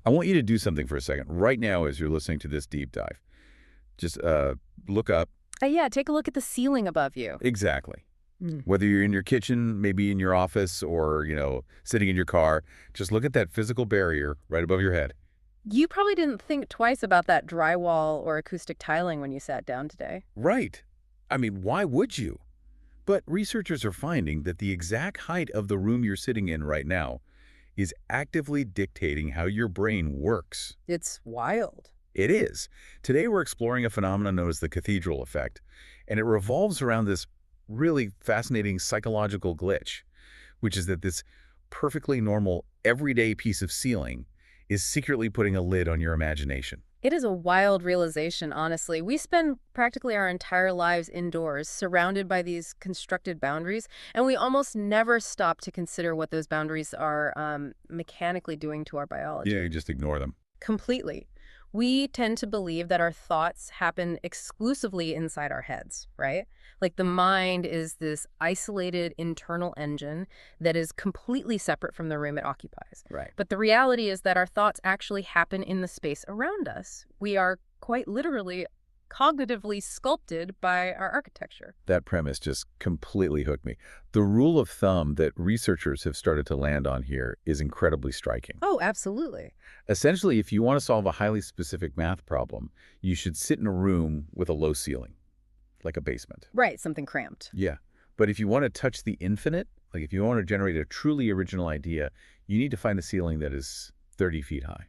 I want you to do something for a second right now as you're listening to this deep dive. Just look up. Yeah, take a look at the ceiling above you. Exactly. Mm. Whether you're in your kitchen, maybe in your office, or, sitting in your car, just look at that physical barrier right above your head. You probably didn't think twice about that drywall or acoustic tiling when you sat down today. Right. I mean, why would you? But researchers are finding that the exact height of the room you're sitting in right now is actively dictating how your brain works. It's wild. It is. Today we're exploring a phenomenon known as the Cathedral Effect, and it revolves around this really fascinating psychological glitch, which is that this perfectly normal, everyday piece of ceiling is secretly putting a lid on your imagination. It is a wild realization, honestly. We spend practically our entire lives indoors, surrounded by these constructed boundaries, and we almost never stop to consider what those boundaries are mechanically doing to our biology. Yeah, you just ignore them. Completely. We tend to believe that our thoughts happen exclusively inside our heads, right? Like the mind is this isolated internal engine that is completely separate from the room it occupies. Right. But the reality is that our thoughts actually happen in the space around us. We are quite literally cognitively sculpted by our architecture. That premise just completely hooked me. The rule of thumb that researchers have started to land on here is incredibly striking. Oh, absolutely. Essentially, if you want to solve a highly specific math problem, you should sit in a room with a low ceiling, like a basement. Right, something cramped. Yeah. But if you want to touch the infinite, like if you want to generate a truly original idea, you need to find a ceiling that is 30 feet high.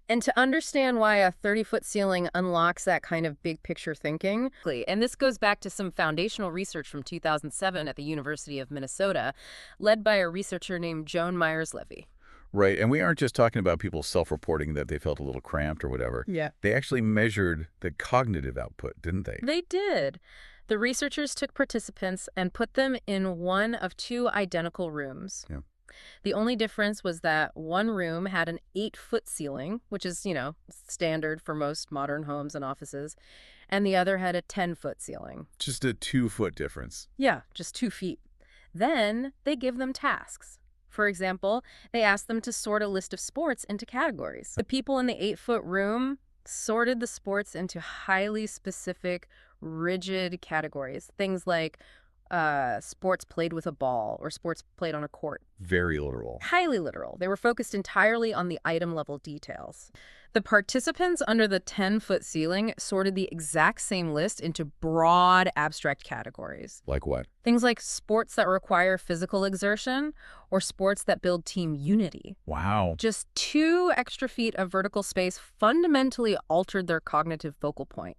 And to understand why a 30-foot ceiling unlocks that kind of big picture thinking, and this goes back to some foundational research from 2007 at the University of Minnesota, led by a researcher named Joan Myers-Levy. Right, and we aren't just talking about people self-reporting that they felt a little cramped or whatever. Yeah. They actually measured the cognitive output, didn't they? They did. The researchers took participants and put them in one of two identical rooms. Yeah. The only difference was that one room had an 8-foot ceiling, which is, standard for most modern homes and offices, and the other had a 10-foot ceiling. Just a 2-foot difference. Yeah, just 2 feet. Then they give them tasks. For example, they asked them to sort a list of sports into categories. The people in the 8-foot room sorted the sports into highly specific, rigid categories. Things like sports played with a ball or sports played on a court. Very literal. Highly literal. They were focused entirely on the item-level details. The participants under the 10-foot ceiling sorted the exact same list into broad, abstract categories. Like what? Things like sports that require physical exertion or sports that build team unity. Wow. Just 2 extra feet of vertical space fundamentally altered their cognitive focal point.